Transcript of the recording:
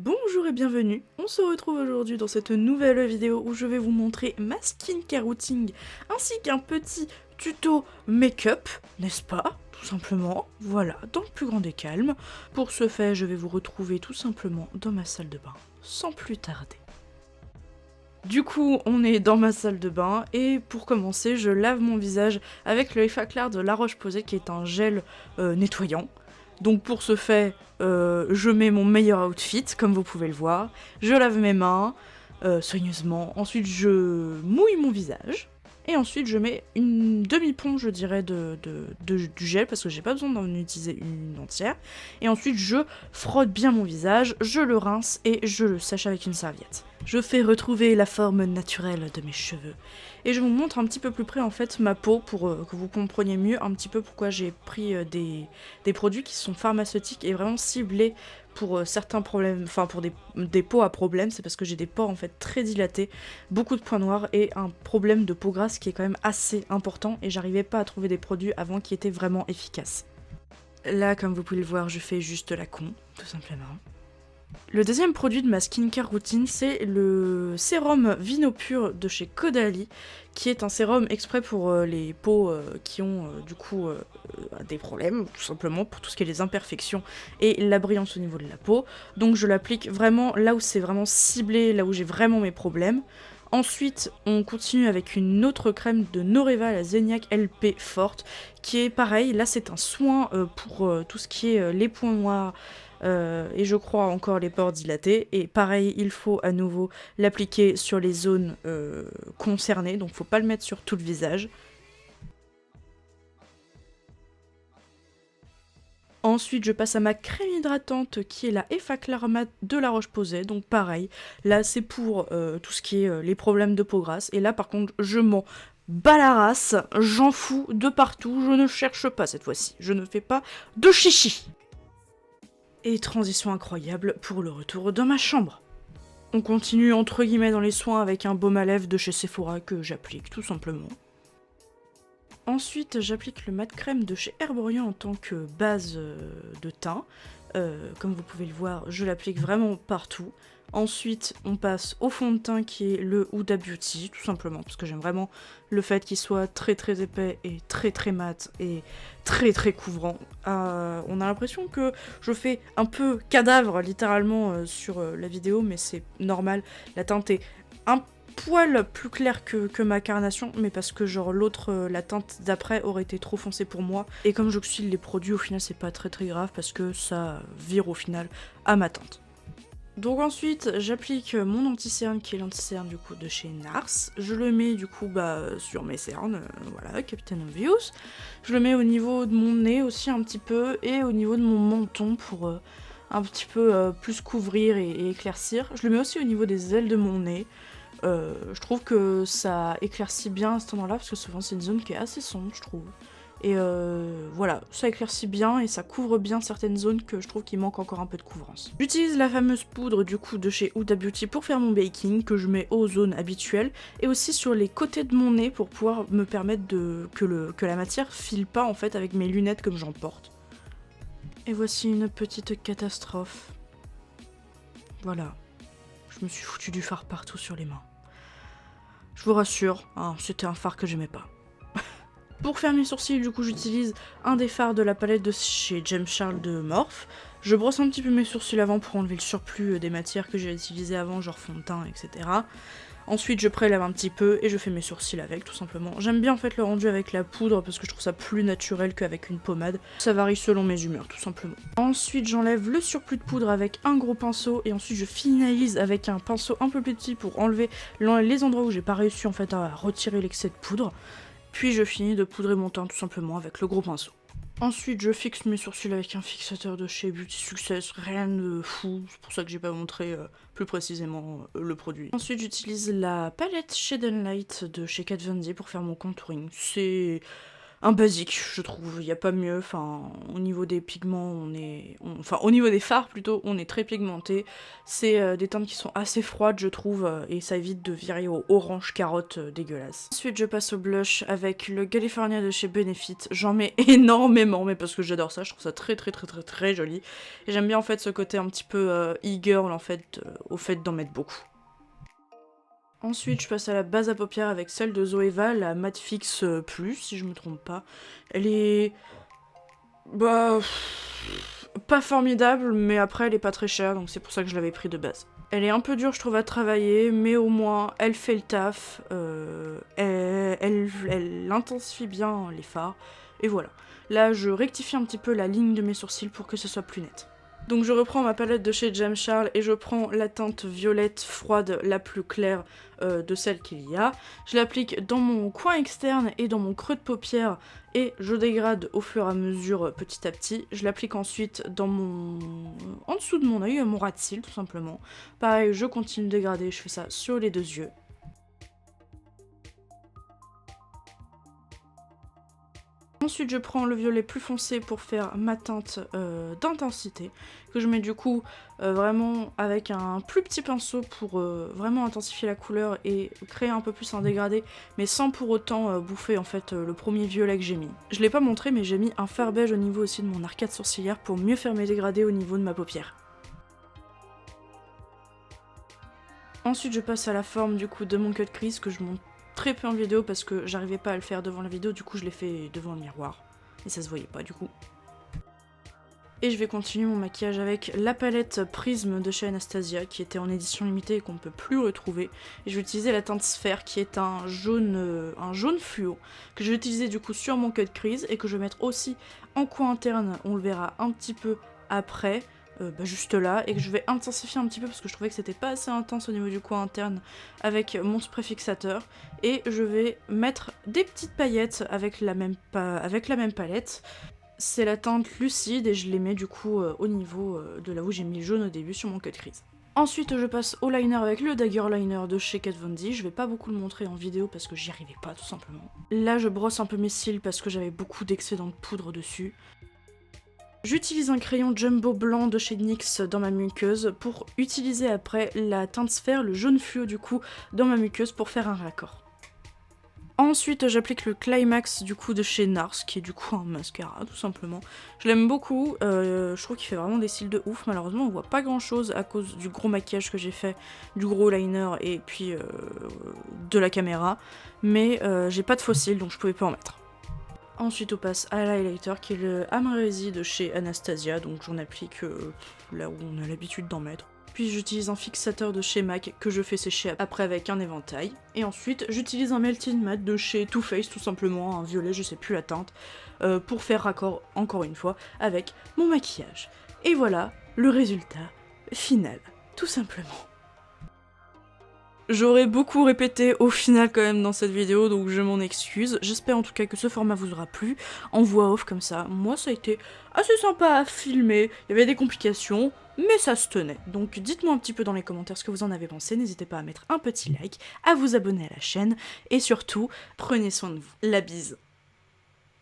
Bonjour et bienvenue, on se retrouve aujourd'hui dans cette nouvelle vidéo où je vais vous montrer ma skincare routine ainsi qu'un petit tuto make-up, n'est-ce pas? Tout simplement, voilà, dans le plus grand des calmes. Pour ce fait, je vais vous retrouver tout simplement dans ma salle de bain, sans plus tarder. Du coup, on est dans ma salle de bain et pour commencer, je lave mon visage avec le Effaclar de La Roche-Posay qui est un gel nettoyant. Donc pour ce fait, je mets mon meilleur outfit, comme vous pouvez le voir. Je lave mes mains soigneusement. Ensuite, je mouille mon visage. Et ensuite, je mets une demi-ponce, je dirais, du gel, parce que j'ai pas besoin d'en utiliser une entière. Et ensuite, je frotte bien mon visage, je le rince et je le sèche avec une serviette. Je fais retrouver la forme naturelle de mes cheveux. Et je vous montre un petit peu plus près, en fait, ma peau, pour que vous compreniez mieux un petit peu pourquoi j'ai pris des produits qui sont pharmaceutiques et vraiment ciblés pour certains problèmes, enfin pour des peaux à problème. C'est parce que j'ai des pores en fait très dilatés, beaucoup de points noirs et un problème de peau grasse qui est quand même assez important et j'arrivais pas à trouver des produits avant qui étaient vraiment efficaces. Là, comme vous pouvez le voir, je fais juste la con, tout simplement. Le deuxième produit de ma skincare routine, c'est le sérum Vino Pur de chez Caudalie, qui est un sérum exprès pour les peaux qui ont des problèmes, tout simplement pour tout ce qui est les imperfections et la brillance au niveau de la peau. Donc je l'applique vraiment là où c'est vraiment ciblé, là où j'ai vraiment mes problèmes. Ensuite, on continue avec une autre crème de Noreva, la Zeniac LP Forte, qui est pareil, là c'est un soin pour tout ce qui est les points noirs, et je crois encore les pores dilatés. Et pareil, il faut à nouveau l'appliquer sur les zones concernées, donc faut pas le mettre sur tout le visage. Ensuite, je passe à ma crème hydratante qui est la Effaclar Mat de La Roche-Posay. Donc pareil, là c'est pour tout ce qui est les problèmes de peau grasse. Et là par contre, je m'en bats la race, j'en fous de partout, je ne cherche pas cette fois-ci. Je ne fais pas de chichi. Et transition incroyable pour le retour dans ma chambre. On continue entre guillemets dans les soins avec un baume à lèvres de chez Sephora que j'applique tout simplement. Ensuite, j'applique le mat crème de chez Herborian en tant que base de teint. Comme vous pouvez le voir, je l'applique vraiment partout. Ensuite, on passe au fond de teint qui est le Huda Beauty, tout simplement, parce que j'aime vraiment le fait qu'il soit très très épais et très mat et très très couvrant. On a l'impression que je fais un peu cadavre littéralement sur la vidéo, mais c'est normal. La teinte est un poil plus clair que ma carnation, mais parce que genre l'autre, la teinte d'après aurait été trop foncée pour moi. Et comme j'oxyle les produits, au final c'est pas très très grave parce que ça vire au final à ma teinte. Donc ensuite j'applique mon anti-cerne qui est l'anti-cerne du coup de chez Nars. Je le mets du coup sur mes cernes, voilà, Captain Obvious. Je le mets au niveau de mon nez aussi un petit peu et au niveau de mon menton pour un petit peu plus couvrir et éclaircir. Je le mets aussi au niveau des ailes de mon nez. Je trouve que ça éclaircit bien à cet endroit-là, parce que souvent c'est une zone qui est assez sombre, je trouve. Et voilà, ça éclaircit bien et ça couvre bien certaines zones que je trouve qu'il manque encore un peu de couvrance. J'utilise la fameuse poudre du coup de chez Huda Beauty pour faire mon baking, que je mets aux zones habituelles, et aussi sur les côtés de mon nez pour pouvoir me permettre que la matière file pas en fait avec mes lunettes comme j'en porte. Et voici une petite catastrophe. Voilà, je me suis foutu du fard partout sur les mains. Je vous rassure, hein, c'était un fard que j'aimais pas. Pour faire mes sourcils, du coup, j'utilise un des fards de la palette de chez James Charles de Morphe. Je brosse un petit peu mes sourcils avant pour enlever le surplus des matières que j'ai utilisées avant, genre fond de teint, etc. Ensuite, je prélève un petit peu et je fais mes sourcils avec, tout simplement. J'aime bien en fait le rendu avec la poudre parce que je trouve ça plus naturel qu'avec une pommade. Ça varie selon mes humeurs, tout simplement. Ensuite, j'enlève le surplus de poudre avec un gros pinceau et ensuite je finalise avec un pinceau un peu plus petit pour enlever les endroits où j'ai pas réussi en fait à retirer l'excès de poudre. Puis je finis de poudrer mon teint tout simplement avec le gros pinceau. Ensuite, je fixe mes sourcils avec un fixateur de chez Beauty Success, rien de fou, c'est pour ça que j'ai pas montré plus précisément le produit. Ensuite, j'utilise la palette Shade and Light de chez Kat Von D pour faire mon contouring. C'est un basique, je trouve, il n'y a pas mieux, enfin, au niveau des pigments, enfin, au niveau des fards, plutôt, on est très pigmenté, c'est des teintes qui sont assez froides, je trouve, et ça évite de virer au orange carotte dégueulasse. Ensuite, je passe au blush avec le California de chez Benefit, j'en mets énormément, mais parce que j'adore ça, je trouve ça très très très très très joli, et j'aime bien, en fait, ce côté un petit peu e-girl, en fait, au fait d'en mettre beaucoup. Ensuite, je passe à la base à paupières avec celle de Zoeva, la Matte Fix Plus, si je me trompe pas. Elle est... bah... pas formidable, mais après elle est pas très chère, donc c'est pour ça que je l'avais pris de base. Elle est un peu dure, je trouve, à travailler, mais au moins, elle fait le taf, elle intensifie bien les fards, et voilà. Là, je rectifie un petit peu la ligne de mes sourcils pour que ce soit plus net. Donc je reprends ma palette de chez James Charles et je prends la teinte violette froide la plus claire de celle qu'il y a. Je l'applique dans mon coin externe et dans mon creux de paupière et je dégrade au fur et à mesure petit à petit. Je l'applique ensuite en dessous de mon œil, mon ras de cils tout simplement. Pareil, je continue de dégrader, je fais ça sur les deux yeux. Ensuite, je prends le violet plus foncé pour faire ma teinte d'intensité, que je mets du coup vraiment avec un plus petit pinceau pour vraiment intensifier la couleur et créer un peu plus un dégradé, mais sans pour autant bouffer en fait le premier violet que j'ai mis. Je l'ai pas montré, mais j'ai mis un fard beige au niveau aussi de mon arcade sourcilière pour mieux faire mes dégradés au niveau de ma paupière. Ensuite, je passe à la forme du coup de mon cut crease que je monte très peu en vidéo parce que j'arrivais pas à le faire devant la vidéo, du coup je l'ai fait devant le miroir. Et ça se voyait pas du coup. Et je vais continuer mon maquillage avec la palette Prisme de chez Anastasia qui était en édition limitée et qu'on ne peut plus retrouver. Et je vais utiliser la teinte Sphère qui est un jaune fluo que je vais utiliser du coup sur mon cut crease et que je vais mettre aussi en coin interne, on le verra un petit peu après. Juste là, et que je vais intensifier un petit peu parce que je trouvais que c'était pas assez intense au niveau du coin interne avec mon spray fixateur, et je vais mettre des petites paillettes avec la même palette. C'est la teinte lucide et je les mets du coup au niveau de là où j'ai mis le jaune au début sur mon cut crease. Ensuite je passe au liner avec le Dagger Liner de chez Kat Von D. Je vais pas beaucoup le montrer en vidéo parce que j'y arrivais pas tout simplement. Là je brosse un peu mes cils parce que j'avais beaucoup d'excédent de poudre dessus. J'utilise un crayon jumbo blanc de chez NYX dans ma muqueuse pour utiliser après la teinte Sphère, le jaune fluo du coup, dans ma muqueuse pour faire un raccord. Ensuite j'applique le Climax du coup de chez NARS, qui est du coup un mascara tout simplement. Je l'aime beaucoup, je trouve qu'il fait vraiment des cils de ouf. Malheureusement on voit pas grand chose à cause du gros maquillage que j'ai fait, du gros liner et puis de la caméra. Mais j'ai pas de faux cils donc je pouvais pas en mettre. Ensuite on passe à l'highlighter qui est le Amrezy de chez Anastasia, donc j'en applique là où on a l'habitude d'en mettre. Puis j'utilise un fixateur de chez MAC que je fais sécher après avec un éventail. Et ensuite j'utilise un melting matte de chez Too Faced, tout simplement, un violet, je sais plus la teinte, pour faire raccord encore une fois avec mon maquillage. Et voilà le résultat final, tout simplement. J'aurais beaucoup répété au final quand même dans cette vidéo, donc je m'en excuse. J'espère en tout cas que ce format vous aura plu, en voix off comme ça. Moi ça a été assez sympa à filmer, il y avait des complications, mais ça se tenait. Donc dites-moi un petit peu dans les commentaires ce que vous en avez pensé, n'hésitez pas à mettre un petit like, à vous abonner à la chaîne, et surtout, prenez soin de vous. La bise.